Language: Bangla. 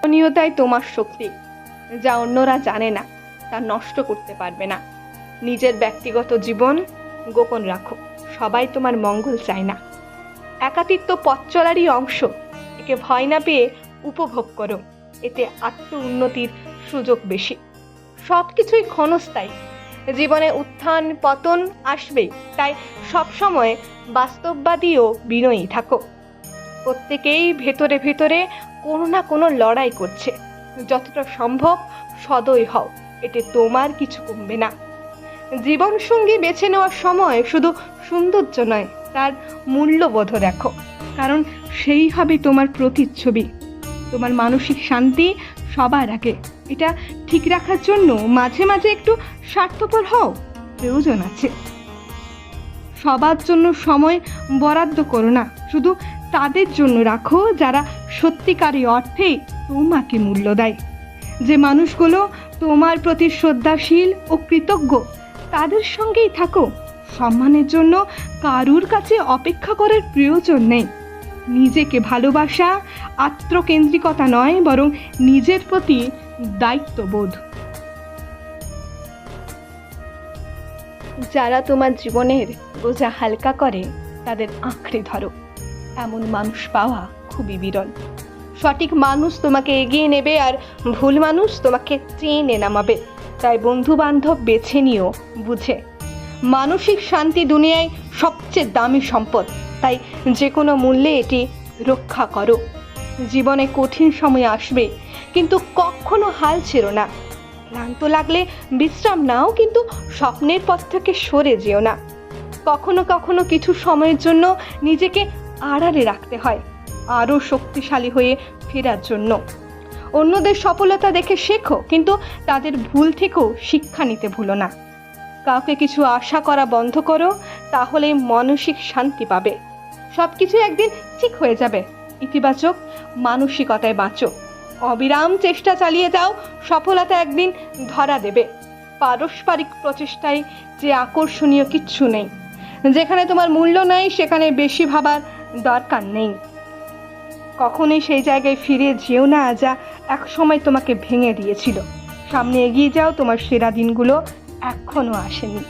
গোপনীয়তাই তোমার শক্তি, যা অন্যরা জানে না তা নষ্ট করতে পারবে না। নিজের ব্যক্তিগত জীবন গোপন রাখো, সবাই তোমার মঙ্গল চায় না। একাকিত্ব পথ চলারই অংশ, একে ভয় না পেয়ে উপভোগ করো, এতে আত্ম উন্নতির সুযোগ বেশি। সব কিছুই ক্ষণস্থায়ী, জীবনে উত্থান পতন আসবেই, তাই সবসময় বাস্তববাদী ও বিনয়ী থাকো। প্রত্যেকেই ভেতরে ভেতরে কোনো না কোনো লড়াই করছে, যতটা সম্ভব সদয় হও, এতে তোমার কিছু কমবে না। জীবনসঙ্গী বেছে নেওয়ার সময় শুধু সৌন্দর্য নয়, তার মূল্যবোধ রাখো, কারণ সেই হবে তোমার প্রতিচ্ছবি। তোমার মানসিক শান্তি সবার আগে, এটা ঠিক রাখার জন্য মাঝে মাঝে একটু স্বার্থপর হও, প্রয়োজন আছে। সবার জন্য সময় বরাদ্দ করো না, শুধু তাদের জন্য রাখো যারা সত্যিকারী অর্থেই তোমাকে মূল্য দেয়। যে মানুষগুলো তোমার প্রতি শ্রদ্ধাশীল ও কৃতজ্ঞ, তাদের সঙ্গেই থাকো। সম্মানের জন্য কারুর কাছে অপেক্ষা করার প্রয়োজন নেই। নিজেকে ভালোবাসা আত্মকেন্দ্রিকতা নয়, বরং নিজের প্রতি দায়িত্ববোধ। যারা তোমার জীবনের বোঝা হালকা করে তাদের আঁকড়ে ধরো, এমন মানুষ পাওয়া খুবই বিরল। সঠিক মানুষ তোমাকে এগিয়ে নেবে, আর ভুল মানুষ তোমাকে টেনে নামাবে। তাই বন্ধু বান্ধব বেছে নিও বুঝে। মানসিক শান্তি দুনিয়ায় সবচেয়ে দামি সম্পদ, তাই যে কোনো মূল্যে এটি রক্ষা করো। জীবনে কঠিন সময় আসবে, কিন্তু কখনো হাল ছেড়ো না। ক্লান্ত লাগলে বিশ্রাম নাও, কিন্তু স্বপ্নের পথ থেকে সরে যেও না। কখনো কখনো কিছু সময়ের জন্য নিজেকে আড়ালে রাখতে হয়, আরও শক্তিশালী হয়ে ফেরার জন্য। অন্যদের সফলতা দেখে শেখো, কিন্তু তাদের ভুল থেকেও শিক্ষা নিতে ভুলো না। কাউকে কিছু আশা করা বন্ধ করো, তাহলে মানসিক শান্তি পাবে। সব কিছু একদিন ঠিক হয়ে যাবে। ইতিবাচক মানসিকতায় বাঁচো, অবিরাম চেষ্টা চালিয়ে যাও, সফলতা একদিন ধরা দেবে। পারস্পরিক প্রচেষ্টায় যে আকর্ষণীয় কিচ্ছু নেই। যেখানে তোমার মূল্য নেই সেখানে বেশি ভাবার দরকার নেই। কখনোই সেই জায়গায় ফিরে যেও না যা একসময় তোমাকে ভেঙে দিয়েছিল। সামনে এগিয়ে যাও, তোমার সেরা দিনগুলো এখনো আসেনি।